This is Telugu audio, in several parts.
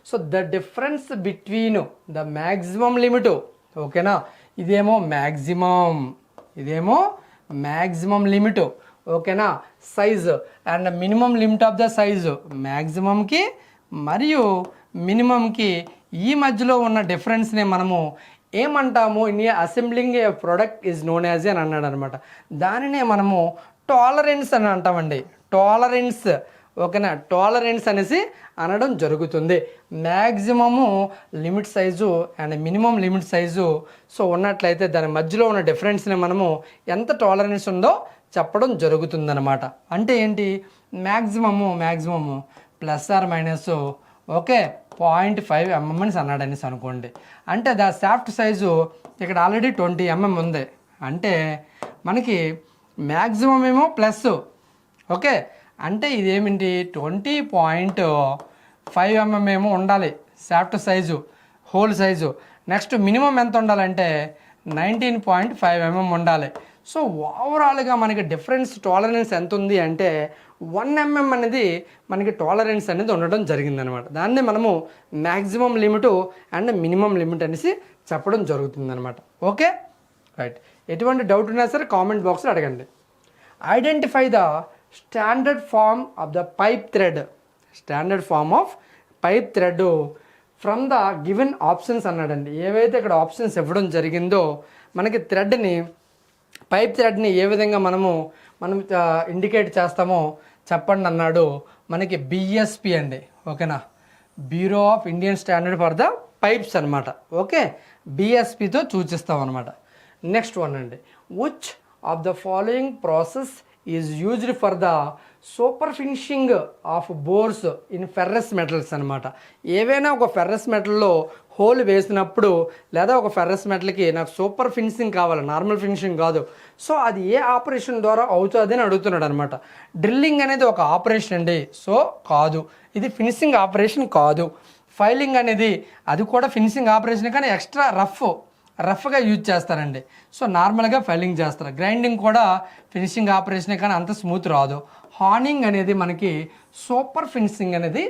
So the difference between the maximum limit, ఓకేనా, ఇదేమో మ్యాక్సిమం లిమిట్, ఓకేనా, size and minimum limit of the size, మ్యాక్సిమంకి మరియు మినిమంకి ఈ మధ్యలో ఉన్న డిఫరెన్స్ని మనము ఏమంటాము, in assembling a product is known as అని అన్నాడు అనమాట. దానినే మనము టాలరెన్స్ అని అంటామండి. టాలరెన్స్, ఓకేనా, టాలరెన్స్ అనేసి అనడం జరుగుతుంది. Maximum limit size and minimum limit size so ఉన్నట్లయితే దాని మధ్యలో ఉన్న డిఫరెన్స్ని మనము ఎంత టాలరెన్స్ ఉందో చెప్పడం జరుగుతుందన్నమాట. అంటే ఏంటి, maximum plus or minus, okay, 0.5 mm అని అన్నాడు అనేసి అనుకోండి. అంటే దా షాఫ్ట్ సైజు ఇక్కడ ఆల్రెడీ 20 mm ఉంది. అంటే మనకి మ్యాక్సిమం ఏమో ప్లస్, ఓకే, అంటే ఇదేమిటి 20.5 mm ఏమో ఉండాలి shaft size, hole size. Next minimum ఎంత ఉండాలంటే 19.5 mm ఉండాలి. సో ఓవరాల్గా మనకి డిఫరెన్స్ టాలరెన్స్ ఎంత ఉంది అంటే 1 mm అనేది మనకి టాలరెన్స్ అనేది ఉండడం జరిగిందనమాట. దాన్ని మనము maximum limit and minimum limit అనేసి చెప్పడం జరుగుతుందనమాట. Okay, right. ఎటువంటి డౌట్ ఉన్నా సరే కామెంట్ బాక్స్లో అడగండి. Identify the standard form of the pipe thread from the given options అన్నాడండి. ఏవైతే ఇక్కడ ఆప్షన్స్ ఇవ్వడం జరిగిందో మనకి పైప్ థ్రెడ్ని ఏ విధంగా మనం ఇండికేట్ చేస్తామో చెప్పండి అన్నాడు. మనకి బిఎస్పి అండి, ఓకేనా, bureau of Indian standard for the pipes అనమాట. ఓకే, బిఎస్పితో సూచిస్తాం అనమాట. నెక్స్ట్ వన్ అండి, which of the following process is used for the super finishing of bores in ferrous metals అనమాట. ఏవైనా ఒక ఫెర్రస్ మెటల్లో హోల్ వేసినప్పుడు లేదా ఒక ఫెర్రస్ మెటల్కి నాకు సూపర్ ఫినిషింగ్ కావాలి, నార్మల్ ఫినిషింగ్ కాదు, సో అది ఏ ఆపరేషన్ ద్వారా అవుతుంది అని అడుగుతున్నాడు అనమాట. డ్రిల్లింగ్ అనేది ఒక ఆపరేషన్ అండి, సో కాదు, ఇది ఫినిషింగ్ ఆపరేషన్ కాదు. ఫైలింగ్ అనేది అది కూడా ఫినిషింగ్ ఆపరేషన్ కానీ ఎక్స్ట్రా రఫ్గా యూజ్ చేస్తారండి. సో నార్మల్గా ఫైలింగ్ చేస్తారు. గ్రైండింగ్ కూడా ఫినిషింగ్ ఆపరేషనే కానీ అంత స్మూత్ రాదు. హార్నింగ్ అనేది మనకి సూపర్ ఫినిషింగ్ అనేది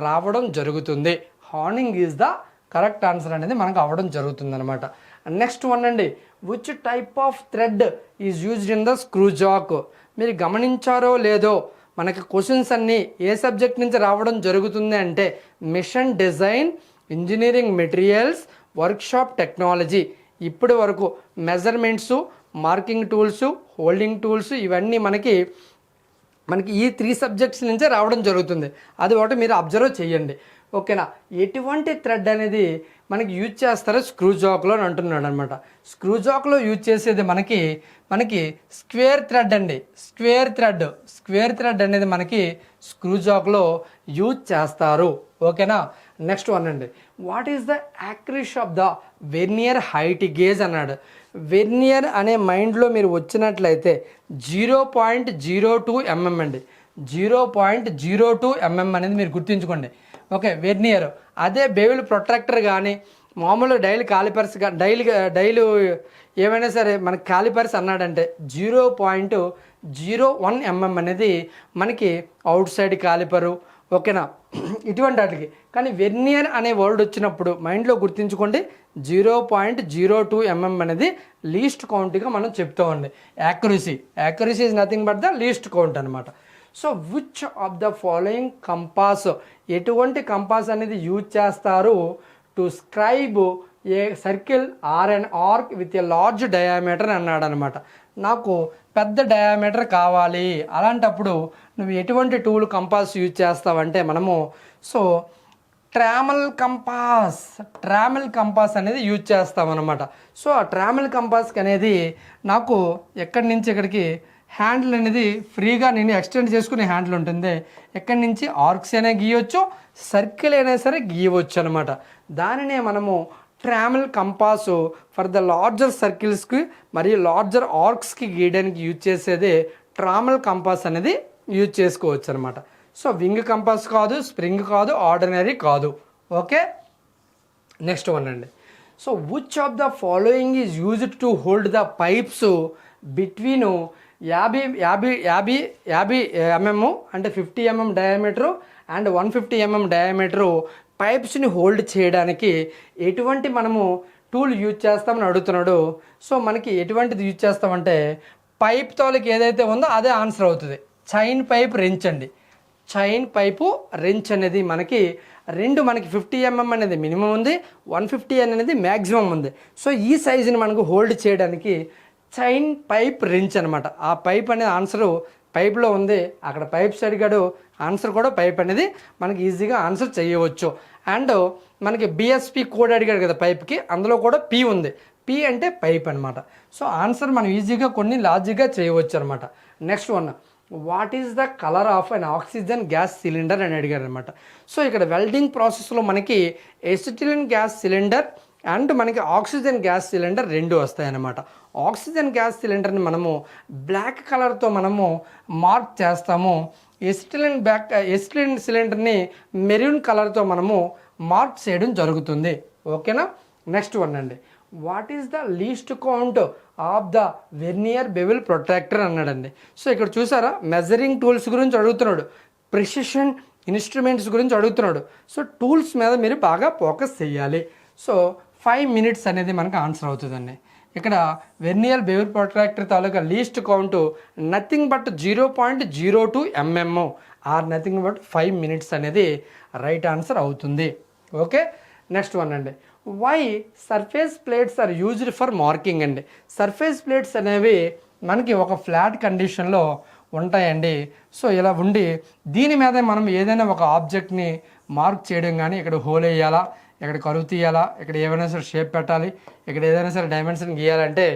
రావడం జరుగుతుంది. హార్నింగ్ ఈజ్ ద కరెక్ట్ ఆన్సర్ అనేది మనకు అవ్వడం జరుగుతుంది అనమాట. నెక్స్ట్ వన్ అండి, which type of thread is used in the screw Jack. మీరు గమనించారో లేదో మనకి క్వశ్చన్స్ అన్నీ ఏ సబ్జెక్ట్ నుంచి రావడం జరుగుతుంది అంటే machine design, engineering materials, workshop technology. ఇప్పటి వరకు measurements, marking tools, holding tools ఇవన్నీ మనకి ఈ 3 సబ్జెక్ట్స్ నుంచే రావడం జరుగుతుంది. అది ఒకటి మీరు అబ్జర్వ్ చేయండి, ఓకేనా. ఎటువంటి థ్రెడ్ అనేది మనకి యూజ్ చేస్తారో స్క్రూ జాక్లో అని అంటున్నాడు అనమాట. స్క్రూ జాక్లో యూజ్ చేసేది మనకి స్క్వేర్ థ్రెడ్ అండి. స్క్వేర్ థ్రెడ్ అనేది మనకి స్క్రూ జాక్లో యూజ్ చేస్తారు, ఓకేనా. నెక్స్ట్ వన్ అండి, what is the accuracy of the vernier height gauge అన్నాడు. వెర్నియర్ అనే మైండ్లో మీరు వచ్చినట్లయితే 0.02 mm అండి. 0.02 mm అనేది మీరు గుర్తుంచుకోండి, ఓకే. వెర్నియర్ అదే బేవిల్ ప్రొట్రాక్టర్ కానీ మామూలు డైలీ కాలిపర్స్ డైలీ ఏమైనా సరే మనకి కాలిపర్స్ అన్నాడంటే 0.01 mm అనేది మనకి అవుట్ సైడ్ కాలిపరు, ఓకేనా, ఇటువంటి వాటికి. కానీ వెర్నియర్ అనే వర్డ్ వచ్చినప్పుడు మైండ్లో గుర్తుంచుకోండి 0.02 mm అనేది లీస్ట్ కౌంట్గా మనం చెప్తామండి. Accuracy is nothing but the least count అనమాట. So which of the following compass, ఎటువంటి కంపాస్ అనేది యూజ్ చేస్తారు to scribe a circle or and arc with a large diameter అన్నాడు అనమాట. నాకు పెద్ద డయామీటర్ కావాలి, అలాంటప్పుడు నువ్వు ఎటువంటి టూల్ కంపాస్ యూజ్ చేస్తావంటే మనము సో ట్రామెల్ కంపాస్ అనేది యూజ్ చేస్తామన్నమాట. సో ఆ ట్రామెల్ కంపాస్కి అనేది నాకు ఎక్కడి నుంచి ఎక్కడికి హ్యాండిల్ అనేది ఫ్రీగా నేను ఎక్స్టెండ్ చేసుకునే హ్యాండిల్ ఉంటుంది. ఎక్కడి నుంచి ఆర్క్స్ అయినా గీయవచ్చు, సర్కిల్ అయినా సరే గీయవచ్చు అనమాట. దానినే మనము trammel Compass for the larger సర్కిల్స్కి మరియు లార్జర్ ఆర్క్స్కి గీయడానికి యూజ్ చేసేది ట్రామెల్ కంపాస్ అనేది యూజ్ చేసుకోవచ్చు అనమాట. సో వింగ్ కంపాస్ కాదు, స్ప్రింగ్ కాదు, ఆర్డినరీ కాదు, ఓకే. నెక్స్ట్ వన్ అండి, so which of the following is used to hold the pipes between 50 mm అంటే 50 mm diameter and 150 mm diameter పైప్స్ని హోల్డ్ చేయడానికి ఎటువంటి మనము టూల్ యూజ్ చేస్తామని అడుగుతున్నాడు. సో మనకి ఎటువంటిది యూజ్ చేస్తామంటే పైప్ తాలూకు ఏదైతే ఉందో అదే ఆన్సర్ అవుతుంది. చైన్ పైప్ రెంచ్ అండి. చైన్ పైపు రెంచ్ అనేది మనకి మనకి 50 mm అనేది మినిమం ఉంది, 150 అనేది మ్యాక్సిమం ఉంది. సో ఈ సైజుని మనకు హోల్డ్ చేయడానికి చైన్ పైప్ రెంచ్ అనమాట. ఆ పైప్ అనేది ఆన్సరు పైప్లో ఉంది, అక్కడ పైప్స్ అడిగాడు, ఆన్సర్ కూడా పైప్ అనేది మనకి ఈజీగా ఆన్సర్ చేయవచ్చు. అండ్ మనకి బిఎస్పి కోడ్ అడిగాడు కదా పైప్కి, అందులో కూడా పి ఉంది. పి అంటే పైప్ అనమాట. సో ఆన్సర్ మనం ఈజీగా కొన్ని లాజిక్గా చేయవచ్చు అనమాట. Next one, what is the colour of an oxygen gas cylinder అని అడిగారు అనమాట. సో ఇక్కడ వెల్డింగ్ ప్రాసెస్లో మనకి ఎసిటిలిన్ గ్యాస్ సిలిండర్ అండ్ మనకి ఆక్సిజన్ గ్యాస్ సిలిండర్ రెండు వస్తాయన్నమాట. ఆక్సిజన్ గ్యాస్ సిలిండర్ని మనము బ్లాక్ కలర్తో మనము మార్క్ చేస్తాము. ఎసిటిలిన్ సిలిండర్ని మెరూన్ కలర్తో మనము మార్క్ చేయడం జరుగుతుంది. ఓకేనా. నెక్స్ట్ వన్ అండి, what is the least count of the vernier bevel protractor అన్నాడండి. సో ఇక్కడ చూసారా, మెజరింగ్ టూల్స్ గురించి అడుగుతున్నాడు, ప్రిసిషన్ ఇన్స్ట్రుమెంట్స్ గురించి అడుగుతున్నాడు. సో టూల్స్ మీద మీరు బాగా ఫోకస్ చేయాలి. సో 5 minutes అనేది మనకు ఆన్సర్ అవుతుందండి. ఇక్కడ వెర్నియర్ బెవెల్ ప్రొట్రాక్టర్ తాలూకా least count nothing but 0.02 mm or nothing but 5 minutes అనేది రైట్ ఆన్సర్ అవుతుంది. ఓకే. నెక్స్ట్ వన్ అండి, why surface plates are used for marking అండి. సర్ఫేస్ ప్లేట్స్ అనేవి మనకి ఒక ఫ్లాట్ కండిషన్లో ఉంటాయండి. సో ఇలా ఉండి దీని మీద మనం ఏదైనా ఒక ఆబ్జెక్ట్ని మార్క్ చేయడం కానీ, ఇక్కడ హోల్ వేయాలా, ఇక్కడ కరువు తీయాలా, ఇక్కడ ఏమైనా సరే షేప్ పెట్టాలి, ఇక్కడ ఏదైనా సరే డైమెన్షన్ గీయాలంటే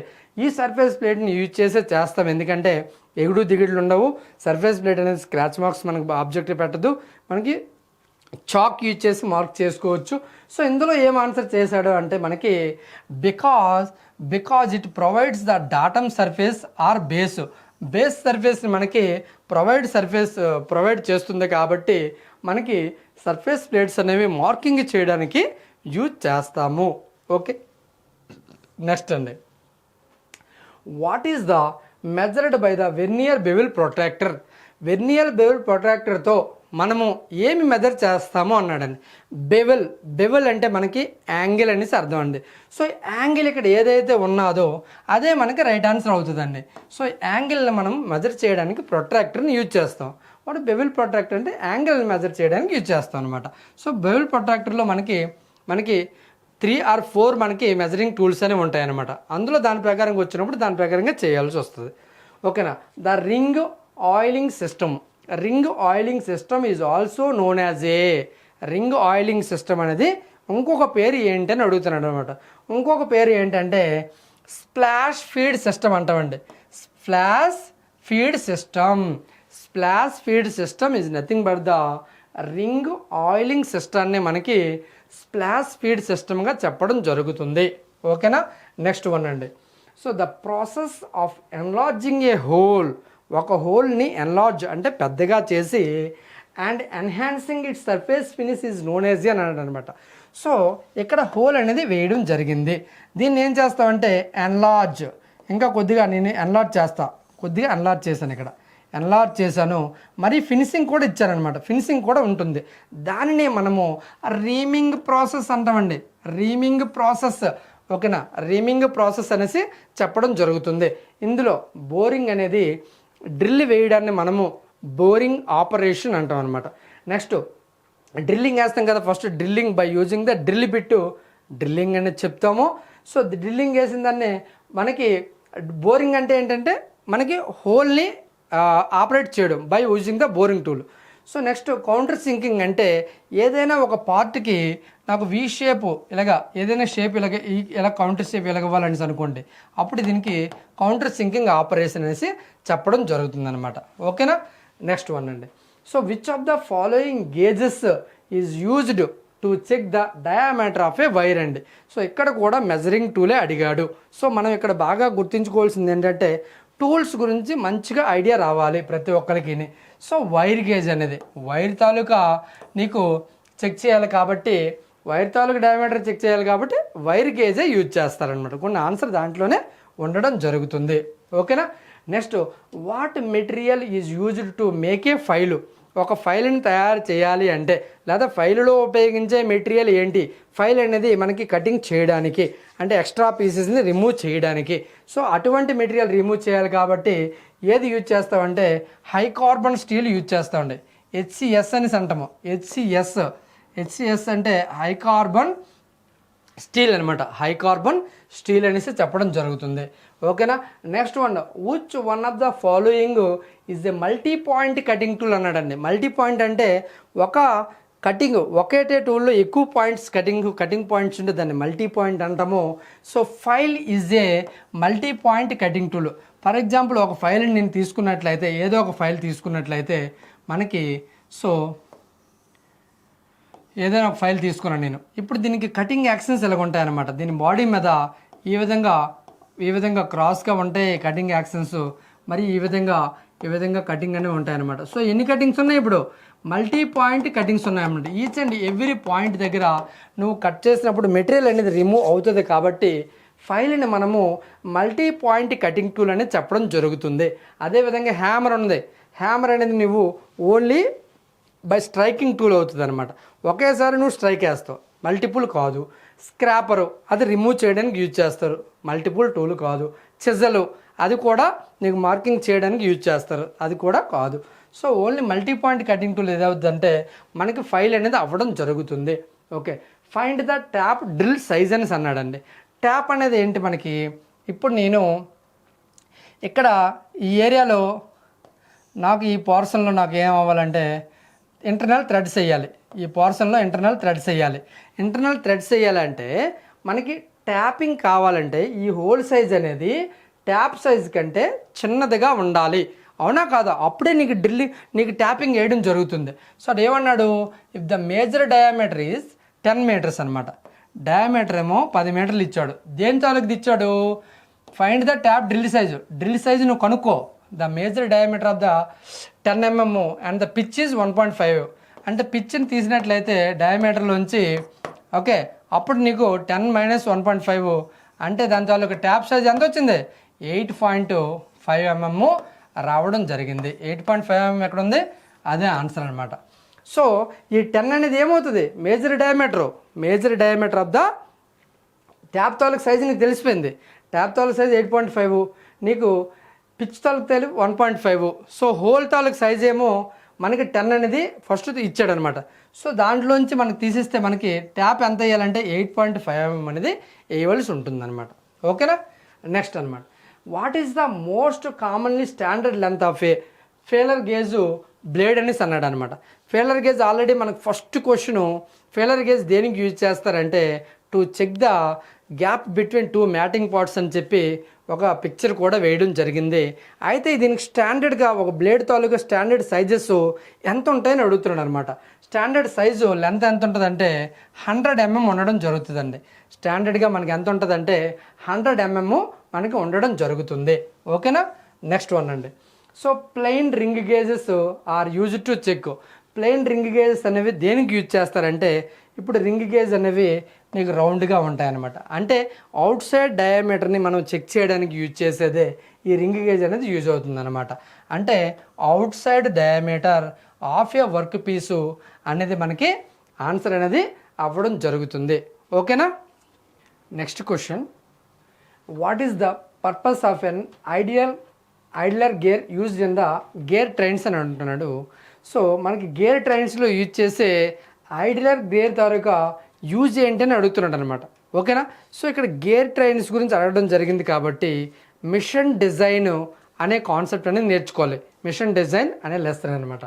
ఈ సర్ఫేస్ ప్లేట్ని యూజ్ చేస్తాం. ఎందుకంటే ఎగుడు దిగుడులు ఉండవు. సర్ఫేస్ ప్లేట్ అనేది స్క్రాచ్ మార్క్స్ మనకి ఆబ్జెక్ట్ పెట్టదు, మనకి చాక్ యూజ్ చేసి మార్క్ చేసుకోవచ్చు. సో ఇందులో ఏం ఆన్సర్ చేశాడు అంటే మనకి because it provides the datum surface or base సర్ఫేస్ని మనకి ప్రొవైడ్ చేస్తుంది. కాబట్టి మనకి సర్ఫేస్ ప్లేట్స్ అనేవి మార్కింగ్ చేయడానికి యూజ్ చేస్తాము. ఓకే. నెక్స్ట్ అండి, what is the measured by the vernier bevel protractor. Vernier bevel ప్రొట్రాక్టర్తో మనము ఏమి మెజర్ చేస్తామో అన్నాడండి. బెవెల్ అంటే మనకి యాంగిల్ అనేసి అర్థం అండి. సో యాంగిల్ ఇక్కడ ఏదైతే ఉన్నదో అదే మనకి రైట్ ఆన్సర్ అవుతుందండి. సో యాంగిల్ని మనం మెజర్ చేయడానికి ప్రొట్రాక్టర్ని యూజ్ చేస్తాం. వాడు బెవెల్ ప్రొట్రాక్టర్ అంటే యాంగిల్ని మెజర్ చేయడానికి యూజ్ చేస్తాం అనమాట. సో బెవెల్ ప్రొట్రాక్టర్లో మనకి 3 or 4 మనకి మెజరింగ్ టూల్స్ అనేవి ఉంటాయి అనమాట. అందులో దాని ప్రకారంగా వచ్చినప్పుడు దాని ప్రకారంగా చేయాల్సి వస్తుంది. ఓకేనా. The ring oiling system is also known as A ring oiling system అనేది ఇంకొక పేరు ఏంటి అని అడుగుతున్నాడు అనమాట. ఇంకొక పేరు ఏంటంటే స్ప్లాష్ ఫీడ్ సిస్టమ్ అంటామండి. Splash feed system is nothing but the ring oiling సిస్టమ్ని మనకి స్ప్లాష్ ఫీడ్ సిస్టమ్గా చెప్పడం జరుగుతుంది. ఓకేనా. నెక్స్ట్ వన్ అండి, so the process of enlarging A whole, ఒక హోల్ని ఎన్లార్జ్ అంటే పెద్దగా చేసి and enhancing it's surface finish is known as అని అన్నాడు అనమాట. సో ఇక్కడ హోల్ అనేది వేయడం జరిగింది. దీన్ని ఏం చేస్తామంటే ఎన్లార్జ్, ఇంకా కొద్దిగా నేను ఎన్లార్జ్ చేశాను, ఇక్కడ ఎన్లార్జ్ చేశాను. మరి ఫినిషింగ్ కూడా ఇచ్చారనమాట, ఫినిషింగ్ కూడా ఉంటుంది. దానిని మనము రీమింగ్ ప్రాసెస్ అంటామండి. Reaming process. ఓకేనా. రీమింగ్ ప్రాసెస్ అనేసి చెప్పడం జరుగుతుంది. ఇందులో బోరింగ్ అనేది డ్రిల్ వేయడాన్ని మనము బోరింగ్ ఆపరేషన్ అంటాం అనమాట. నెక్స్ట్ డ్రిల్లింగ్ వేస్తాం కదా, first drilling by using the drill bit drilling అనేది చెప్తాము. సో డ్రిల్లింగ్ వేసిన దాన్ని మనకి బోరింగ్ అంటే ఏంటంటే మనకి హోల్ని ఆపరేట్ చేయడం by using the boring tool. So next counter sinking అంటే ఏదైనా ఒక పార్ట్కి నాకు వి షేప్ ఏదైనా షేప్ ఇలా కౌంటర్ షేప్ ఇవ్వాలని అనుకోండి, అప్పుడు దీనికి కౌంటర్ సింకింగ్ ఆపరేషన్ అనేసి చెప్పడం జరుగుతుంది అనమాట. ఓకేనా. నెక్స్ట్ వన్ అండి, so which of the following gauges is used to check the diameter of a wire అండి. సో ఇక్కడ కూడా మెజరింగ్ టూలే అడిగాడు. సో మనం ఇక్కడ బాగా గుర్తుంచుకోవాల్సింది ఏంటంటే టూల్స్ గురించి మంచిగా ఐడియా రావాలి ప్రతి ఒక్కరికి. సో వైర్ గేజ్ అనేది వైర్ తాలూకా నీకు చెక్ చేయాలి కాబట్టి, వైర్ తాలూకా డయామీటర్ చెక్ చేయాలి కాబట్టి వైర్ గేజే యూజ్ చేస్తారనమాట. కొన్ని ఆన్సర్ దాంట్లోనే ఉండడం జరుగుతుంది. ఓకేనా. Next what material is used to make A file. ఒక ఫైల్ని తయారు చేయాలి అంటే లేదా ఫైల్లో ఉపయోగించే మెటీరియల్ ఏంటి, ఫైల్ అనేది మనకి కటింగ్ చేయడానికి అంటే ఎక్స్ట్రా పీసెస్ని రిమూవ్ చేయడానికి. సో అటువంటి మెటీరియల్ రిమూవ్ చేయాలి కాబట్టి ఏది యూజ్ చేస్తామంటే హై కార్బన్ స్టీల్ యూజ్ చేస్తామండి. HCS అని అంటాము. హెచ్సిఎస్ అంటే హై కార్బన్ స్టీల్ అనమాట. హై కార్బన్ స్టీల్ అనేసి చెప్పడం జరుగుతుంది. ఓకేనా. Next which one of the following is a multi point cutting tool అన్నాడండి. మల్టీ పాయింట్ అంటే ఒక కటింగ్ ఒకేటే టూల్లో ఎక్కువ పాయింట్స్ కటింగ్ పాయింట్స్ ఉంటే దాన్ని మల్టీ పాయింట్ అంటాము. So file is a multi point cutting tool. For example ఒక ఫైల్ని నేను తీసుకున్నట్లయితే, ఏదో ఒక ఫైల్ తీసుకున్నట్లయితే మనకి ఏదైనా ఒక ఫైల్ తీసుకున్నాను నేను. ఇప్పుడు దీనికి కటింగ్ యాక్షన్స్ ఎలాగ ఉంటాయన్నమాట. దీని బాడీ మీద ఈ విధంగా క్రాస్గా ఉంటాయి కటింగ్ యాక్షన్స్, మరి ఈ విధంగా కటింగ్ అనేవి ఉంటాయన్నమాట. సో ఎన్ని కటింగ్స్ ఉన్నాయి, ఇప్పుడు మల్టీ పాయింట్ కటింగ్స్ ఉన్నాయన్నమాట. ఈచ్ అండ్ ఎవ్రీ పాయింట్ దగ్గర నువ్వు కట్ చేసినప్పుడు మెటీరియల్ అనేది రిమూవ్ అవుతుంది కాబట్టి ఫైల్ని మనము మల్టీ పాయింట్ కటింగ్ టూల్ అనేది చెప్పడం జరుగుతుంది. అదేవిధంగా హ్యామర్ ఉంది. హ్యామర్ అనేది నువ్వు ఓన్లీ బై స్ట్రైకింగ్ టూల్ అవుతుంది అనమాట. ఒకేసారి నువ్వు స్ట్రైక్ వేస్తావు, మల్టిపుల్ కాదు. స్క్రాపరు అది రిమూవ్ చేయడానికి యూజ్ చేస్తారు, మల్టిపుల్ టూల్ కాదు. చిజలు అది కూడా నీకు మార్కింగ్ చేయడానికి యూజ్ చేస్తారు, అది కూడా కాదు. So only multi point cutting tool ఏదవుతుందంటే మనకి ఫైల్ అనేది అవ్వడం జరుగుతుంది. Okay. Find the tap drill size అని అన్నాడండి. ట్యాప్ అనేది ఏంటి మనకి, ఇప్పుడు నేను ఇక్కడ ఈ ఏరియాలో నాకు ఈ పోర్షన్లో నాకు ఏం అవ్వాలంటే ఇంటర్నల్ థ్రెడ్స్ వేయాలి. ఈ పోర్షన్లో ఇంటర్నల్ థ్రెడ్స్ వేయాలి. ఇంటర్నల్ థ్రెడ్స్ వేయాలంటే మనకి ట్యాపింగ్ కావాలంటే ఈ హోల్ సైజ్ అనేది ట్యాప్ సైజ్ కంటే చిన్నదిగా ఉండాలి, అవునా కాదా? అప్పుడే నీకు ట్యాపింగ్ వేయడం జరుగుతుంది. సో అది ఏమన్నాడు, if the major diameter is 10 meters అనమాట. డయామీటర్ ఏమో 10 meterలు ఇచ్చాడు. దేని తాలూకు ఇచ్చాడు, find the tap drill size నువ్వు కనుక్కో. The major diameter of the 10 mm and the pitch is 1.5. అంటే పిచ్ని తీసినట్లయితే డయామీటర్లోంచి ఓకే, అప్పుడు నీకు 10 - 1.5 అంటే దాని తాలూకు ట్యాప్ సైజ్ ఎంత వచ్చింది, 8.5 mm రావడం జరిగింది. 8.5 mm ఎక్కడ ఉంది, అదే ఆన్సర్ అనమాట. సో ఈ 10 అనేది ఏమవుతుంది, major diameter of the tap తాలూకు సైజ్ నీకు తెలిసిపోయింది. ట్యాప్ తాలూకు సైజ్ 8.5, నీకు పిచ్ తాలూకు తెలివి 1.5. సో హోల్ తాలూకు సైజ్ ఏమో మనకి 10 అనేది ఫస్ట్ ఇచ్చాడనమాట. సో దాంట్లోంచి మనకి తీసిస్తే మనకి ట్యాప్ ఎంత వేయాలంటే 8.5 mm అనేది వేయవలసి ఉంటుందన్నమాట. ఓకేనా. నెక్స్ట్ అనమాట, what is the most commonly standard length of a feeler gauge blade అనేసి అన్నాడు అనమాట. ఫేలర్ గేజ్ ఆల్రెడీ మనకు ఫస్ట్ క్వశ్చను, ఫేలర్ గేజ్ దేనికి యూజ్ చేస్తారంటే to check the gap between 2 mating parts అని చెప్పి ఒక పిక్చర్ కూడా వేయడం జరిగింది. అయితే దీనికి స్టాండర్డ్గా ఒక బ్లేడ్ తాలూకా స్టాండర్డ్ సైజెస్ ఎంత ఉంటాయని అడుగుతున్నాడు అనమాట. స్టాండర్డ్ సైజు లెంత్ ఎంత ఉంటుందంటే 100 mm ఉండడం జరుగుతుందండి. స్టాండర్డ్గా మనకి ఎంత ఉంటుందంటే 100 mm మనకి ఉండడం జరుగుతుంది. ఓకేనా. నెక్స్ట్ వన్ అండి. So plain ring gauges are use to check. Plain ring gauges అనేవి దేనికి యూజ్ చేస్తారంటే, ఇప్పుడు రింగ్ గేజ్ అనేవి నీకు రౌండ్గా ఉంటాయన్నమాట. అంటే అవుట్ సైడ్ డయామీటర్ని మనం చెక్ చేయడానికి యూజ్ చేసేదే ఈ రింగ్ గేజ్ అనేది యూజ్ అవుతుందన్నమాట. అంటే outside diameter of a work piece అనేది మనకి ఆన్సర్ అనేది అవ్వడం జరుగుతుంది. ఓకేనా. Next question, what is the purpose of an idler gear used in the gear trains అని అంటున్నాడు. సో మనకి గేర్ ట్రైన్స్లో యూజ్ చేసే ఐడియలర్ గేర్ తాలూకా యూజ్ ఏంటి అని అడుగుతున్నాడు అనమాట. ఓకేనా. సో ఇక్కడ గేర్ ట్రైన్స్ గురించి అడగడం జరిగింది కాబట్టి మిషన్ డిజైన్ అనే కాన్సెప్ట్ అనేది నేర్చుకోవాలి. మిషన్ డిజైన్ అనే లెసన్ అనమాట.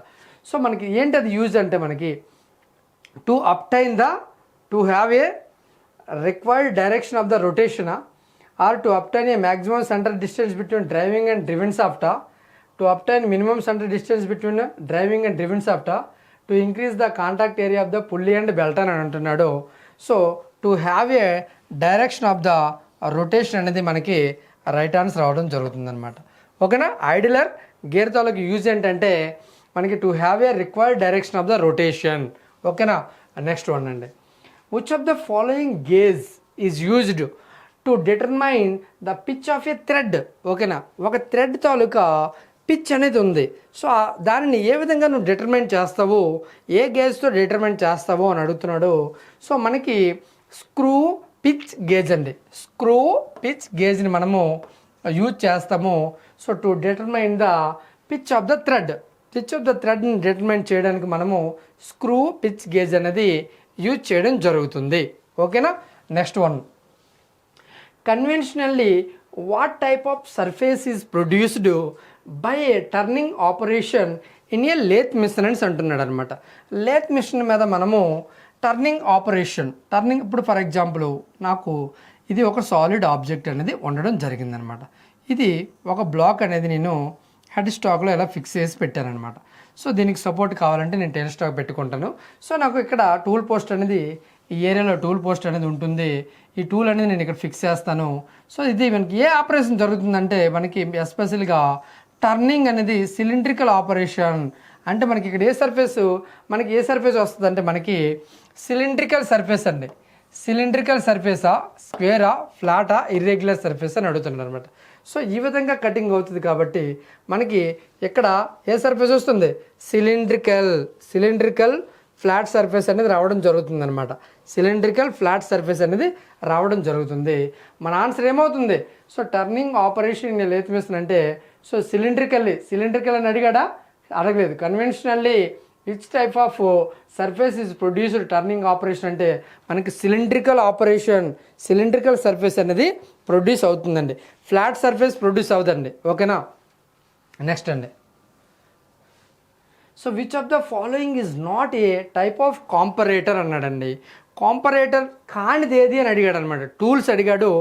సో మనకి ఏంటి అది యూజ్ అంటే మనకి to have a required direction of the rotation or to obtain a maximum centre distance between driving and driven shaft, to obtain minimum centre distance between driving and driven shaft, to increase the contact area of the pulley and belt అని అంటున్నాడు. So to have a direction of the rotation అనేది మనకి రైట్ ఆన్సర్ రావడం జరుగుతుంది అనమాట. ఓకేనా. ఐడియలర్ గేర్ తాలూకు యూజ్ ఏంటంటే మనకి to have a required direction of the rotation. ఓకేనా. నెక్స్ట్ వన్ అండి, which of the following gauge is used to determine the pitch of A thread. ఓకేనా. ఒక థ్రెడ్ తాలూకా పిచ్ అనేది ఉంది. సో దానిని ఏ విధంగా నువ్వు డిటర్మైన్ చేస్తావు, ఏ గేజ్తో డిటర్మైన్ చేస్తావు అని అడుగుతున్నాడు. సో మనకి స్క్రూ పిచ్ గేజ్ అండి, స్క్రూ పిచ్ గేజ్ని మనము యూజ్ చేస్తాము. So to determine the pitch of the థ్రెడ్ని డిటర్మైన్ చేయడానికి మనము స్క్రూ పిచ్ గేజ్ అనేది యూజ్ చేయడం జరుగుతుంది. ఓకేనా. Next one, conventionally what type of surface is produced by a turning operation in a lathe machine అని అంటున్నాడు అనమాట. లేత్ మిషన్ మీద మనము టర్నింగ్ ఆపరేషన్, ఇప్పుడు ఫర్ ఎగ్జాంపుల్ నాకు ఇది ఒక సాలిడ్ ఆబ్జెక్ట్ అనేది ఉండడం జరిగిందనమాట. ఇది ఒక బ్లాక్ అనేది నేను హెడ్ స్టాక్లో ఇలా ఫిక్స్ చేసి పెట్టానమాట. సో దీనికి సపోర్ట్ కావాలంటే నేను టెయిల్ స్టాక్ పెట్టుకుంటాను. సో నాకు ఇక్కడ టూల్ పోస్ట్ అనేది, ఈ ఏరియాలో టూల్ పోస్ట్ అనేది ఉంటుంది. ఈ టూల్ అనేది నేను ఇక్కడ ఫిక్స్ చేస్తాను. సో ఇది మనకి ఏ ఆపరేషన్ జరుగుతుందంటే మనకి ఎస్పెషల్గా టర్నింగ్ అనేది సిలిండ్రికల్ ఆపరేషన్. అంటే మనకి ఇక్కడ ఏ సర్ఫేస్ వస్తుందంటే మనకి సిలిండ్రికల్ సర్ఫేస్ అండి. సిలిండ్రికల్ సర్ఫేసా, స్క్వేరా, ఫ్లాటా, ఇర్రెగ్యులర్ సర్ఫేస్ అని అడుగుతున్నారు అనమాట. సో ఈ విధంగా కటింగ్ అవుతుంది కాబట్టి మనకి ఇక్కడ ఏ సర్ఫేస్ వస్తుంది, సిలిండ్రికల్ ఫ్లాట్ సర్ఫేస్ అనేది రావడం జరుగుతుంది అనమాట. సిలిండ్రికల్ ఫ్లాట్ సర్ఫేస్ అనేది రావడం జరుగుతుంది. మన ఆన్సర్ ఏమవుతుంది, so turning operation lathe machine అంటే సో సిలిండ్రికల్ అని అడగలేదు. Conventionally which type of surface is produced turning operation అంటే మనకి సిలిండ్రికల్ సర్ఫేస్ అనేది ప్రొడ్యూస్ అవుతుందండి, ఫ్లాట్ సర్ఫేస్ ప్రొడ్యూస్ అవుతుందండి. ఓకేనా. నెక్స్ట్ అండి, so which of the following is not a type of comparator అన్నాడండి. కాంపరేటర్ కానిది ఏది అని అడిగాడు అనమాట. టూల్స్ అడిగాడు.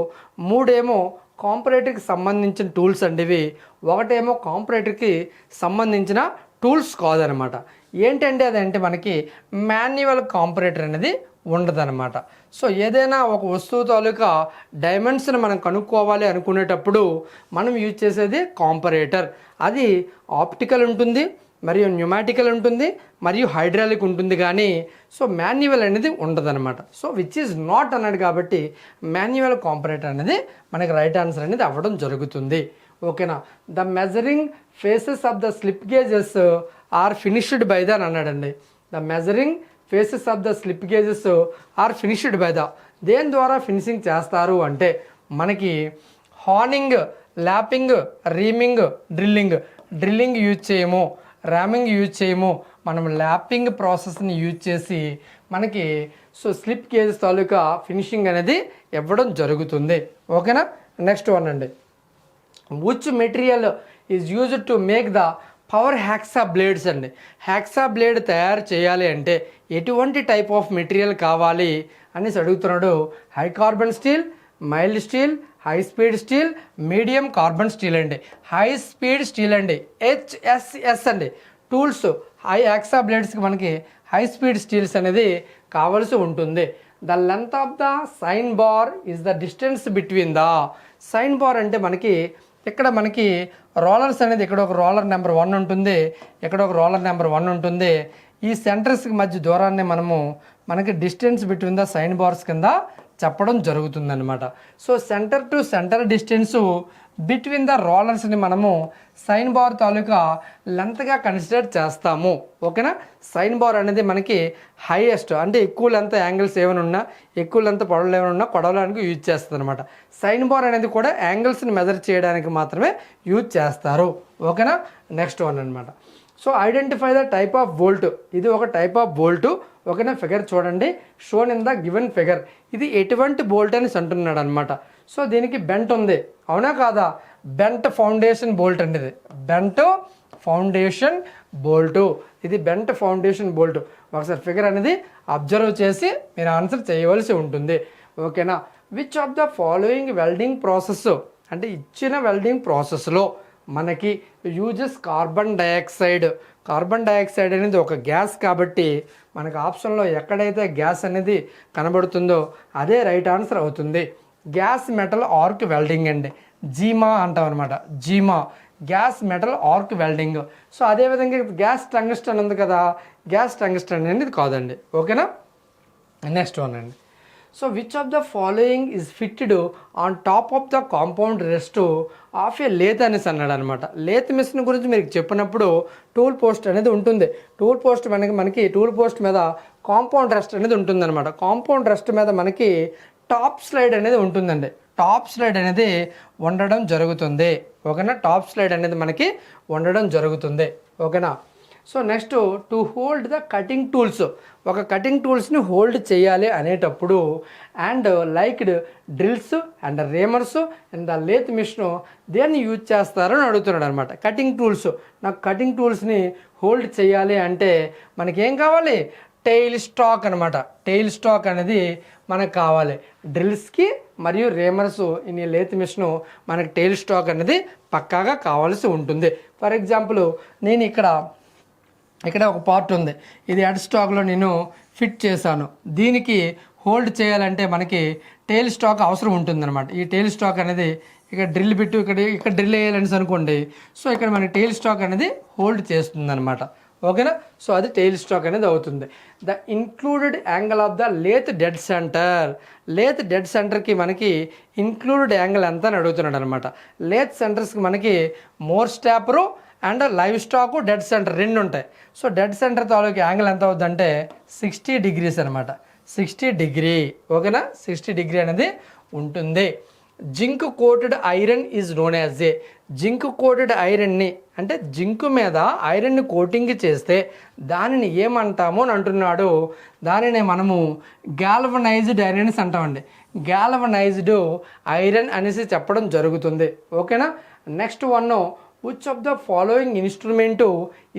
3 కాంపరేటర్కి సంబంధించిన టూల్స్ అండి ఇవి. 1 కాంపరేటర్కి సంబంధించిన టూల్స్ కాదనమాట. ఏంటంటే అదంటే మనకి మాన్యువల్ కాంపరేటర్ అనేది ఉండదన్నమాట. సో ఏదైనా ఒక వస్తువు తాలూకా డైమెన్షన్ మనం కనుక్కోవాలి అనుకునేటప్పుడు మనం యూజ్ చేసేది కాంపరేటర్. అది ఆప్టికల్ ఉంటుంది, మరియు న్యూమాటికల్ ఉంటుంది, మరియు హైడ్రాలిక్ ఉంటుంది. కానీ సో మాన్యువల్ అనేది ఉండదన్నమాట. సో విచ్ ఈజ్ నాట్ అన్నాడు కాబట్టి మాన్యువల్ కాంపరేటర్ అనేది మనకి రైట్ ఆన్సర్ అనేది అవ్వడం జరుగుతుంది. ఓకేనా. The measuring faces of the slip gauges are finished by the అని అన్నాడండి. The measuring faces of the slip gauges are finished by the. దేని ద్వారా ఫినిషింగ్ చేస్తారు అంటే మనకి honing, lapping, reaming, drilling use చేయము, ర్యామింగ్ యూజ్ చేయము. మనం ల్యాపింగ్ ప్రాసెస్ని యూజ్ చేసి మనకి సో స్లిప్ గేజెస్ తాలూకా ఫినిషింగ్ అనేది ఇవ్వడం జరుగుతుంది. ఓకేనా. నెక్స్ట్ వన్ అండి, which material is used to make the power hacksaw blades అండి. హ్యాక్సా బ్లేడ్ తయారు చేయాలి అంటే ఎటువంటి టైప్ ఆఫ్ మెటీరియల్ కావాలి అనేసి అడుగుతున్నాడు. High carbon steel, mild steel, high speed steel, medium carbon steel అండి. హై స్పీడ్ స్టీల్ అండి, HSS అండి. టూల్స్ హై హ్యాక్సా బ్లేడ్స్కి మనకి హై స్పీడ్ స్టీల్స్ అనేది కావాల్సి ఉంటుంది. The length of the sine bar is the distance between the. Sine bar అంటే మనకి ఇక్కడ మనకి రోలర్స్ అనేది ఇక్కడ ఒక రోలర్ నెంబర్ 1 ఉంటుంది, ఇక్కడ ఒక రోలర్ నెంబర్ 1 ఉంటుంది. ఈ సెంటర్స్కి మధ్య దూరాన్ని మనకి distance between the sine bars కింద చెప్పడం జరుగుతుందన్నమాట. So centre to centre distance between the రోలర్స్ని మనము సైన్ బార్ తాలూకా లెంత్గా కన్సిడర్ చేస్తాము. ఓకేనా. సైన్ బార్ అనేది మనకి హైయెస్ట్ అంటే ఎక్కువ లెంత్ యాంగిల్స్ ఏమైనా ఉన్నా, ఎక్కువ లెంత్ పొడవులు ఏమైనా ఉన్నా కొడవడానికి యూజ్ చేస్తుంది అనమాట. సైన్ బార్ అనేది కూడా యాంగిల్స్ని మెజర్ చేయడానికి మాత్రమే యూజ్ చేస్తారు. ఓకేనా. నెక్స్ట్ వన్ అనమాట. So identify the type of bolt. ఇది ఒక టైప్ ఆఫ్ బోల్ట్. ఓకేనా. ఫిగర్ చూడండి, shown in the given figure. ఇది ఎటువంటి బోల్ట్ అని అంటున్నాడు అనమాట. సో దీనికి బెంట్ ఉంది, అవునా కాదా? బెంట్ ఫౌండేషన్ బోల్ట్ అండి. ఇది బెంట్ ఫౌండేషన్ బోల్టు. ఇది బెంట్ ఫౌండేషన్ బోల్ట్. ఒకసారి ఫిగర్ అనేది అబ్జర్వ్ చేసి మీరు ఆన్సర్ చేయవలసి ఉంటుంది. ఓకేనా. Which of the following welding process అంటే ఇచ్చిన వెల్డింగ్ ప్రాసెస్లో మనకి యూజెస్ కార్బన్ డైఆక్సైడ్ అనేది ఒక గ్యాస్ కాబట్టి మనకు ఆప్షన్లో ఎక్కడైతే గ్యాస్ అనేది కనబడుతుందో అదే రైట్ ఆన్సర్ అవుతుంది. గ్యాస్ మెటల్ ఆర్క్ వెల్డింగ్ అండి, జీమా అంటాం అనమాట. జీమా gas metal arc welding. So అదేవిధంగా గ్యాస్ టంగ్స్టన్ ఉంది కదా, గ్యాస్ టంగ్స్టన్ అనేది కాదండి. ఓకేనా. నెక్స్ట్ వన్ అండి. So which of the following is fitted on top of the compound rest of a lathe అనేసి అన్నాడు అనమాట. లేత్ మిషన్ గురించి మీకు చెప్పినప్పుడు టూల్ పోస్ట్ అనేది ఉంటుంది. టూల్ పోస్ట్ మనకి టూల్ పోస్ట్ మీద కాంపౌండ్ రెస్ట్ అనేది ఉంటుందన్నమాట. కాంపౌండ్ రెస్ట్ మీద మనకి టాప్ స్లైడ్ అనేది ఉంటుందండి. టాప్ స్లైడ్ అనేది ఉండడం జరుగుతుంది. ఓకేనా, టాప్ స్లైడ్ అనేది మనకి ఉండడం జరుగుతుంది. ఓకేనా. So next to hold the cutting tools, ఒక కటింగ్ టూల్స్ని హోల్డ్ చేయాలి అనేటప్పుడు and liked drills and reamers and the lathe machine దేన్ని యూజ్ చేస్తారని అడుగుతున్నాడు అనమాట. కటింగ్ టూల్స్, నాకు కటింగ్ టూల్స్ని హోల్డ్ చేయాలి అంటే మనకేం కావాలి? టెయిల్ స్టాక్ అనమాట. టెయిల్ స్టాక్ అనేది మనకు కావాలి. డ్రిల్స్కి మరియు రేమర్స్ ఇన్ లేత్ మిషన్ మనకి టెయిల్ స్టాక్ అనేది పక్కాగా కావాల్సి ఉంటుంది. ఫర్ ఎగ్జాంపుల్ నేను ఇక్కడ ఒక పార్ట్ ఉంది, ఇది హెడ్ స్టాక్లో నేను ఫిట్ చేశాను. దీనికి హోల్డ్ చేయాలంటే మనకి టెయిల్ స్టాక్ అవసరం ఉంటుందన్నమాట. ఈ టెయిల్ స్టాక్ అనేది ఇక్కడ డ్రిల్ బిట్టు ఇక్కడ డ్రిల్ వేయాలని అనుకోండి. సో ఇక్కడ మనకి టెయిల్ స్టాక్ అనేది హోల్డ్ చేస్తుంది అనమాట. ఓకేనా. సో అది టెయిల్ స్టాక్ అనేది అవుతుంది. The included angle of the lathe dead centre, lathe dead సెంటర్కి మనకి ఇంక్లూడెడ్ యాంగిల్ ఎంత అని అడుగుతున్నాడు అనమాట. లేత్ సెంటర్స్కి మనకి Morse taper and live stock dead centre రెండు ఉంటాయి. సో డెడ్ సెంటర్ తాలూకు యాంగిల్ ఎంత అవుతుందంటే 60 degrees అనమాట. 60 degree. ఓకేనా, 60 degree అనేది ఉంటుంది. Zinc coated iron is known as a, zinc coated ఐరన్ని అంటే జింకు మీద ఐరన్ని కోటింగ్ చేస్తే దానిని ఏమంటాము అని అంటున్నాడు. దానిని మనము గ్యాల్వనైజ్డ్ ఐరన్ అంటామండి. గ్యాల్వనైజ్డ్ ఐరన్ అనేసి చెప్పడం జరుగుతుంది. ఓకేనా. Next one, which of the following instrument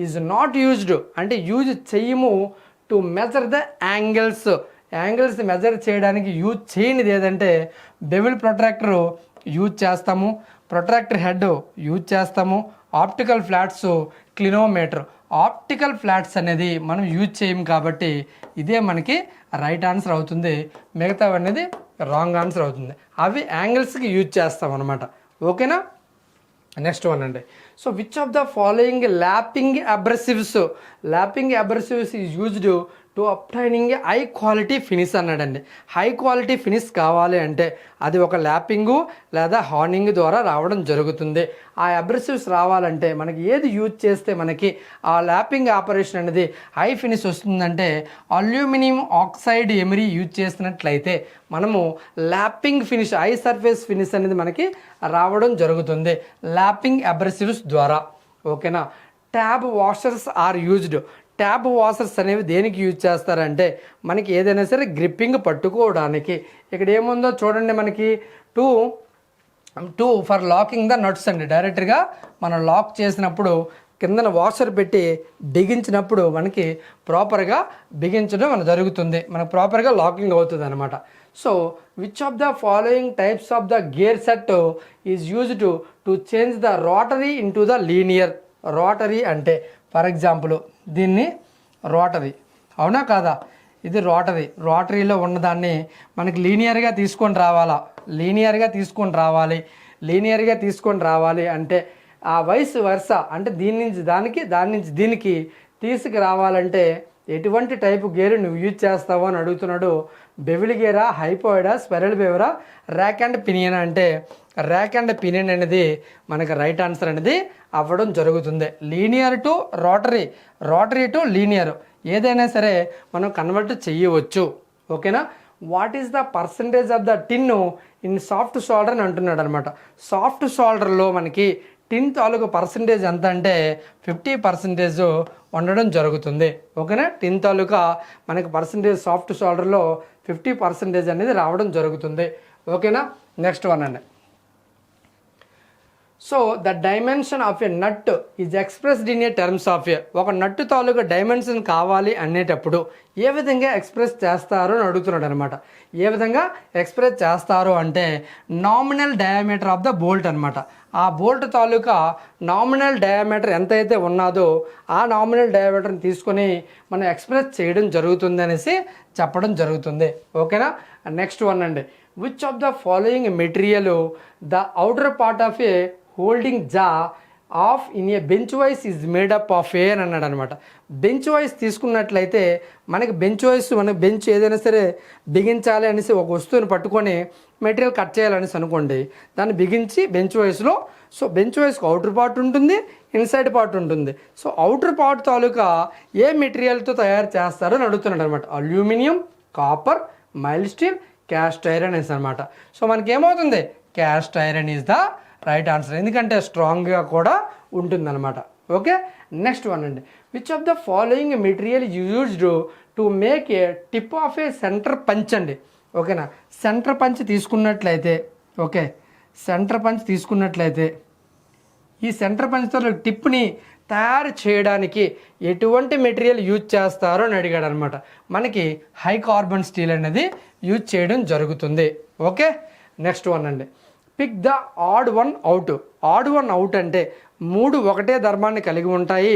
is not used అంటే యూజ్ చెయ్యము to measure the angles, angles measure చేయడానికి యూజ్ చేయనిది ఏదంటే బెవిల్ ప్రొట్రాక్టర్ యూజ్ చేస్తాము, ప్రొట్రాక్టర్ హెడ్ యూజ్ చేస్తాము, ఆప్టికల్ ఫ్లాట్స్, క్లినోమీటర్. ఆప్టికల్ ఫ్లాట్స్ అనేది మనం యూజ్ చేయము కాబట్టి ఇదే మనకి రైట్ ఆన్సర్ అవుతుంది. మిగతావి అనేది రాంగ్ ఆన్సర్ అవుతుంది. అవి యాంగిల్స్కి యూజ్ చేస్తాం అనమాట. ఓకేనా. నెక్స్ట్ వన్ అండి. So which of the following lapping abrasives is used to obtaining high quality finish అన్నాడండి. హై క్వాలిటీ ఫినిష్ కావాలి అంటే అది ఒక ల్యాపింగు లేదా హార్నింగ్ ద్వారా రావడం జరుగుతుంది. ఆ అబ్రెసివ్స్ రావాలంటే మనకి ఏది యూజ్ చేస్తే మనకి ఆ ల్యాపింగ్ ఆపరేషన్ అనేది హై ఫినిష్ వస్తుందంటే అల్యూమినియం ఆక్సైడ్ ఎమరీ యూజ్ చేసినట్లయితే మనము lapping finish, high surface finish అనేది మనకి రావడం జరుగుతుంది ల్యాపింగ్ అబ్రెసివ్స్ ద్వారా. ఓకేనా. Tab washers are used, tab washers అనేవి దేనికి యూజ్ చేస్తారంటే మనకి ఏదైనా సరే గ్రిప్పింగ్ పట్టుకోవడానికి. ఇక్కడ ఏముందో చూడండి, మనకి two for locking the nuts అండి. డైరెక్ట్గా మనం లాక్ చేసినప్పుడు కిందన వాషర్ పెట్టి బిగించినప్పుడు మనకి ప్రాపర్గా బిగించడం మనకు జరుగుతుంది, మనకు ప్రాపర్గా లాకింగ్ అవుతుంది అనమాట. So which of the following types of the gear set is used to change the rotary into the linear. Rotary అంటే ఫర్ ఎగ్జాంపుల్ దీన్ని రోటరీ, అవునా కాదా? ఇది రోటరీ. రోటరీలో ఉన్నదాన్ని మనకి లీనియర్గా తీసుకొని రావాలి అంటే ఆ వైస్ వర్స అంటే దీని నుంచి దానికి, దాని నుంచి దీనికి తీసుకురావాలంటే ఎటువంటి టైపు గేరు నువ్వు యూజ్ చేస్తావు అని అడుగుతున్నాడు. బెవిల్ గేరా, హైపోయిడా, స్పెరల్ బెవరా, ర్యాక్ అండ్ పినియన్ అంటే ర్యాక్ అండ్ పినియన్ అనేది మనకి రైట్ ఆన్సర్ అనేది అవ్వడం జరుగుతుంది. Linear to rotary, rotary to linear ఏదైనా సరే మనం కన్వర్ట్ చేయవచ్చు. ఓకేనా. What is the percentage of the tin in soft solder అని అంటున్నాడు అనమాట. సాఫ్ట్ షోల్డర్లో మనకి టిన్ తాలూకు పర్సంటేజ్ ఎంత అంటే 50% ఉండడం జరుగుతుంది. ఓకేనా. టిన్ తాలూకా మనకి పర్సంటేజ్ సాఫ్ట్ షోల్డర్లో 50% అనేది రావడం జరుగుతుంది. ఓకేనా. నెక్స్ట్ వన్ అండి. So the dimension of a nut is expressed in a terms of a, ఒక నట్టు తాలూకు డైమెన్షన్ కావాలి అనేటప్పుడు ఏ విధంగా ఎక్స్ప్రెస్ చేస్తారు అని అడుగుతున్నాడు అనమాట. ఏ విధంగా ఎక్స్ప్రెస్ చేస్తారు అంటే nominal diameter of the bolt అనమాట. ఆ బోల్ట్ తాలూకా నామినల్ డయామీటర్ ఎంతైతే ఉన్నదో ఆ నామినల్ డయామీటర్ని తీసుకొని మనం ఎక్స్ప్రెస్ చేయడం జరుగుతుంది అనేసి చెప్పడం జరుగుతుంది. ఓకేనా. నెక్స్ట్ వన్ అండి. Which of the following material the outer part of a holding jaw of in a bench vice is made up of a అని అన్నాడు అనమాట. బెంచ్ వైస్ తీసుకున్నట్లయితే మనకి బెంచ్ వైస్ మనకి బెంచ్ ఏదైనా సరే బిగించాలి అనేసి ఒక వస్తువుని పట్టుకొని మెటీరియల్ కట్ చేయాలనేసి అనుకోండి, దాన్ని బిగించి బెంచ్ వైస్లో, సో బెంచ్ వైస్కి అవుటర్ పార్ట్ ఉంటుంది, ఇన్సైడ్ పార్ట్ ఉంటుంది. సో అవుటర్ పార్ట్ తాలూకా ఏ మెటీరియల్తో తయారు చేస్తారో అని అడుగుతున్నాడు అనమాట. Aluminium, copper, mild steel, cast iron అనేసి అనమాట. సో మనకి ఏమవుతుంది, cast iron is the right answer, ఎందుకంటే స్ట్రాంగ్గా కూడా ఉంటుందన్నమాట. ఓకే, నెక్స్ట్ వన్ అండి. Which of the following material used to make a tip of a centre punch అండి. ఓకేనా, సెంటర్ పంచ్ తీసుకున్నట్లయితే, ఓకే, సెంటర్ పంచ్ తీసుకున్నట్లయితే ఈ సెంటర్ పంచ్తో టిప్ని తయారు చేయడానికి ఎటువంటి మెటీరియల్ యూజ్ చేస్తారో అని అడిగాడు అనమాట. మనకి హై కార్బన్ స్టీల్ అనేది యూజ్ చేయడం జరుగుతుంది. ఓకే, నెక్స్ట్ వన్ అండి. Pick the odd one out. Odd one out అంటే 3 ఒకటే ధర్మాన్ని కలిగి ఉంటాయి,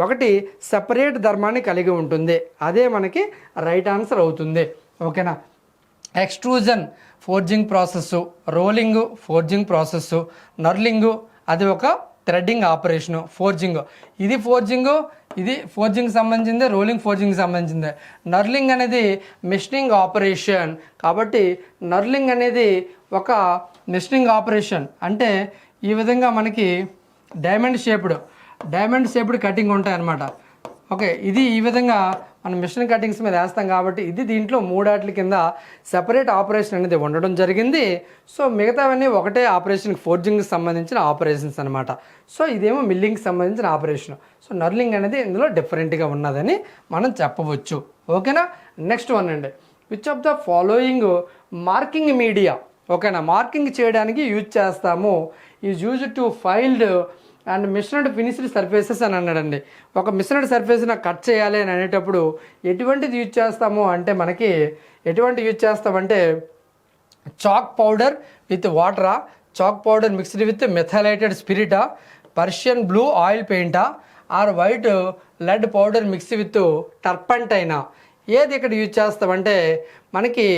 1 సెపరేట్ ధర్మాన్ని కలిగి ఉంటుంది. అదే మనకి రైట్ ఆన్సర్ అవుతుంది. ఓకేనా, extrusion forging process, rolling forging process, knurling అది ఒక థ్రెడ్డింగ్ ఆపరేషను. ఫోర్జింగ్ ఇది ఫోర్జింగ్, ఇది ఫోర్జింగ్ సంబంధించిందే, రోలింగ్ ఫోర్జింగ్ సంబంధించిందే. నర్లింగ్ అనేది మిషనింగ్ ఆపరేషన్, కాబట్టి నర్లింగ్ అనేది ఒక మిషనింగ్ ఆపరేషన్. అంటే ఈ విధంగా మనకి డైమండ్ షేప్డ్ కటింగ్ ఉంటాయి అన్నమాట. ఓకే, ఇది ఈ విధంగా మనం మిషన్ కటింగ్స్ మీద వేస్తాం కాబట్టి ఇది దీంట్లో 3 కింద సెపరేట్ ఆపరేషన్ అనేది ఉండడం జరిగింది. సో మిగతావన్నీ ఒకటే ఆపరేషన్కి, ఫోర్జింగ్కి సంబంధించిన ఆపరేషన్స్ అనమాట. సో ఇదేమో మిల్లింగ్కి సంబంధించిన ఆపరేషన్. సో నర్లింగ్ అనేది ఇందులో డిఫరెంట్గా ఉన్నదని మనం చెప్పవచ్చు. ఓకేనా, నెక్స్ట్ వన్ అండి. Which of the following marking media. ఓకేనా, మార్కింగ్ చేయడానికి యూజ్ చేస్తాము. Is use to filed and machined finished surfaces అని అన్నాడండి. ఒక మిశ్రడ్ సర్ఫేస్ నాకు కట్ చేయాలి అని అనేటప్పుడు ఎటువంటిది యూజ్ చేస్తాము అంటే మనకి ఎటువంటి యూజ్ చేస్తామంటే చాక్ పౌడర్ విత్ వాటరా, chalk powder mixed with methylated స్పిరిటా, పర్షియన్ బ్లూ ఆయిల్ పెయింటా, or white lead powder mix with టర్పంటైనా. ఏది ఇక్కడ యూజ్ చేస్తామంటే మనకి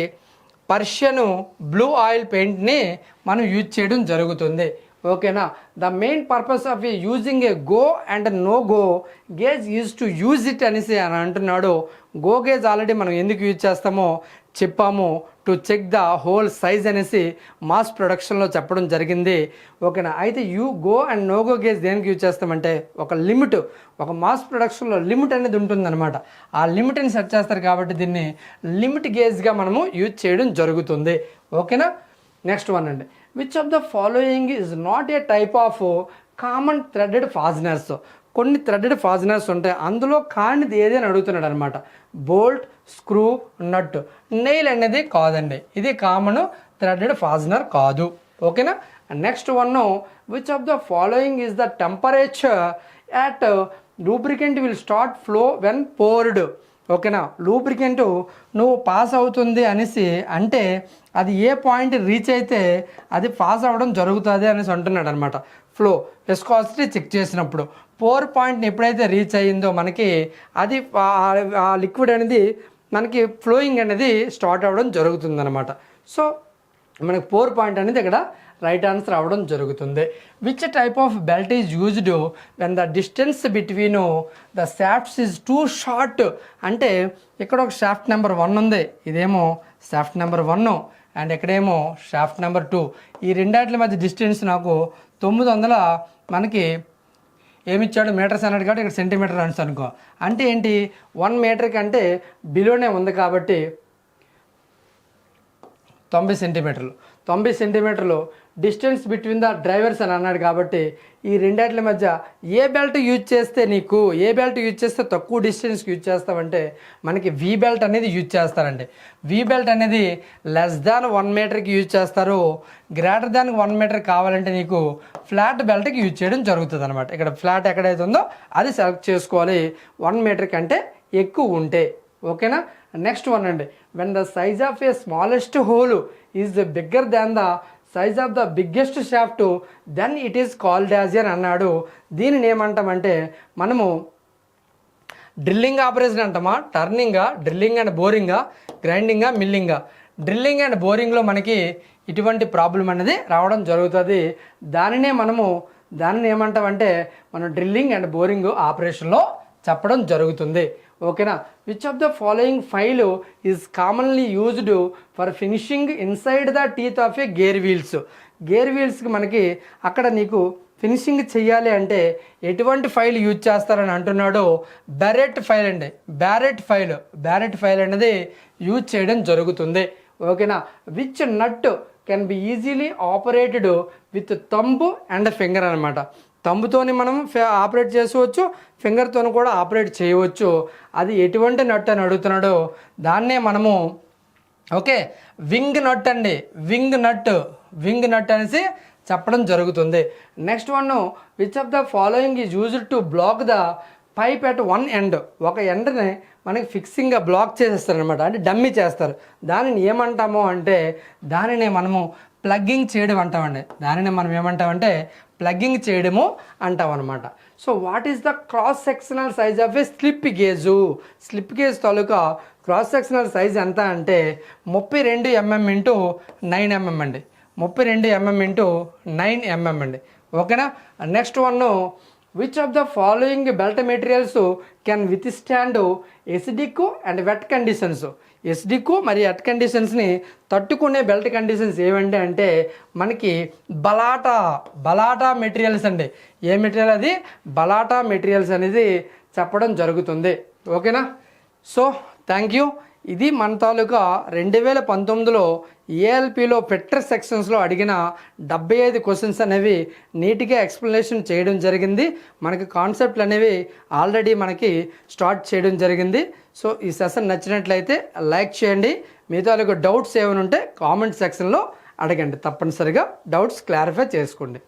పర్షియన్ బ్లూ ఆయిల్ పెయింట్ని మనం యూజ్ చేయడం జరుగుతుంది. ఓకేనా, the main purpose of using a go and no go gauge use to use it అనేసి అని అంటున్నాడు. గో గేజ్ ఆల్రెడీ మనం ఎందుకు యూజ్ చేస్తామో చెప్పాము, to check the hole size అనేసి మాస్ ప్రొడక్షన్లో చెప్పడం జరిగింది. ఓకేనా, అయితే go and no go gauge దేనికి యూజ్ చేస్తామంటే ఒక లిమిట్, ఒక మాస్ ప్రొడక్షన్లో లిమిట్ అనేది ఉంటుందన్నమాట. ఆ లిమిట్ని సెట్ చేస్తారు కాబట్టి దీన్ని లిమిట్ గేజ్గా మనము యూజ్ చేయడం జరుగుతుంది. ఓకేనా, నెక్స్ట్ వన్ అండి. Which of the following is not a type of common threaded fasteners. కొన్ని థ్రెడెడ్ ఫాజనర్స్ ఉంటాయి, అందులో కానిది ఏది అని అడుగుతున్నాడు అనమాట. బోల్ట్, స్క్రూ, నట్. నెయిల్ అనేది కాదండి, ఇది కామన్ థ్రెడెడ్ ఫాజనర్ కాదు. ఓకేనా, next one. Which of the following is the temperature at lubricant will start flow when poured. ఓకేనా, లూబ్రికెంట్ నువ్వు పాస్ అవుతుంది అనేసి అంటే అది ఏ పాయింట్ రీచ్ అయితే అది పాస్ అవ్వడం జరుగుతుంది అనేసి అంటున్నాడు అనమాట. ఫ్లో విస్కాసిటీ చెక్ చేసినప్పుడు పోర్ పాయింట్ని ఎప్పుడైతే రీచ్ అయ్యిందో మనకి అది ఆ లిక్విడ్ అనేది మనకి ఫ్లోయింగ్ అనేది స్టార్ట్ అవ్వడం జరుగుతుంది అనమాట. సో మనకి పోర్ పాయింట్ అనేది ఇక్కడ రైట్ ఆన్సర్ అవ్వడం జరుగుతుంది. Which type of belt is used when the distance between the shafts is two short. అంటే ఇక్కడ ఒక షాఫ్ట్ నెంబర్ 1 ఉంది, ఇదేమో షాఫ్ట్ నెంబర్ 1 అండ్ ఇక్కడేమో షాఫ్ట్ నెంబర్ 2. ఈ రెండాట్ల మధ్య డిస్టెన్స్ నాకు 900 మనకి ఏమిచ్చాడు మీటర్స్ అన్నాడు కాబట్టి ఇక్కడ సెంటీమీటర్ రన్స్ అనుకో. అంటే ఏంటి, 1 మీటర్ కంటే బిలోనే ఉంది కాబట్టి 90 సెంటీమీటర్లు. 90 సెంటీమీటర్లు డిస్టెన్స్ బిట్వీన్ ద డ్రైవర్స్ అని అన్నాడు కాబట్టి ఈ రెండాట్ల మధ్య ఏ బెల్ట్ యూజ్ చేస్తే తక్కువ డిస్టెన్స్కి యూజ్ చేస్తామంటే మనకి వి బెల్ట్ అనేది యూజ్ చేస్తారండి. వి బెల్ట్ అనేది లెస్ దాన్ 1 మీటర్కి యూజ్ చేస్తారు. గ్రేటర్ దాన్ 1 మీటర్ కావాలంటే నీకు ఫ్లాట్ బెల్ట్కి యూజ్ చేయడం జరుగుతుంది అనమాట. ఇక్కడ ఫ్లాట్ ఎక్కడైతే ఉందో అది సెలెక్ట్ చేసుకోవాలి 1 మీటర్ కంటే ఎక్కువ ఉంటే. ఓకేనా, నెక్స్ట్ వన్ అండి. When the size of a smallest hole is bigger than the size of the biggest shaft then it is called as అని అన్నాడు. దీనిని ఏమంటామంటే మనము డ్రిల్లింగ్ ఆపరేషన్ అంటామా, టర్నింగా, డ్రిల్లింగ్ అండ్ బోరింగా, గ్రైండింగా, మిల్లింగా. డ్రిల్లింగ్ అండ్ బోరింగ్లో మనకి ఇటువంటి ప్రాబ్లం అనేది రావడం జరుగుతుంది. దానినే మనము దానిని ఏమంటామంటే మనం డ్రిల్లింగ్ అండ్ బోరింగ్ ఆపరేషన్లో చెప్పడం జరుగుతుంది. ఓకేనా. Which of the following file is commonly used for finishing inside the teeth of a gear wheels. Gear వీల్స్కి మనకి అక్కడ నీకు ఫినిషింగ్ చెయ్యాలి అంటే ఎటువంటి ఫైల్ యూజ్ చేస్తారని అంటున్నాడో బ్యారెట్ ఫైల్ అండి. బ్యారెట్ ఫైల్ అనేది యూజ్ చేయడం జరుగుతుంది. ఓకేనా. Which nut can be easily operated with thumb and finger అనమాట. థంబ్తోని మనం ఆపరేట్ చేసుకోవచ్చు, ఫింగర్తో కూడా ఆపరేట్ చేయవచ్చు. అది ఎటువంటి నట్ అని అడుగుతున్నాడో దాన్నే మనము ఓకే వింగ్ నట్ అండి. వింగ్ నట్ అనేసి చెప్పడం జరుగుతుంది. Next one, which of the following is used to block the pipe at one end. ఒక ఎండ్ని మనకి ఫిక్సింగ్గా బ్లాక్ చేసేస్తారు అనమాట, అంటే డమ్మీ చేస్తారు. దానిని ఏమంటాము అంటే దానిని మనము ప్లగ్గింగ్ చేయడం అంటామండి. దానిని మనం ఏమంటామంటే ప్లగ్గింగ్ చేయడము అంటాం అనమాట. So what is the cross sectional size of A slip gauge. Slip gauge taluka cross sectional size ఎంత అంటే 32 mm ఇంటూ 9 mm అండి. 32 mm ఇంటూ 9 mm అండి. ఓకేనా. Next one, which of the following belt materials can withstand acidic and wet conditions. Acidic మరియు వెట్ కండిషన్స్ని తట్టుకునే బెల్ట్ కండిషన్స్ ఏవండి అంటే మనకి బలాటా మెటీరియల్స్ అండి. ఏ మెటీరియల్ అది? బలాటా మెటీరియల్స్ అనేది చెప్పడం జరుగుతుంది. ఓకేనా. So thank you. ఇది మన తాలూకా 2019లో ఏఎల్పిలో ఫిట్టర్ సెక్షన్స్లో అడిగిన 75 క్వశ్చన్స్ అనేవి నీట్గా ఎక్స్ప్లెనేషన్ చేయడం జరిగింది. మనకి కాన్సెప్ట్లు అనేవి ఆల్రెడీ మనకి స్టార్ట్ చేయడం జరిగింది. సో ఈ సెషన్ నచ్చినట్లయితే లైక్ చేయండి. మీ తాలూకా డౌట్స్ ఏమైనా ఉంటే కామెంట్ సెక్షన్లో అడగండి. తప్పనిసరిగా డౌట్స్ క్లారిఫై చేసుకోండి.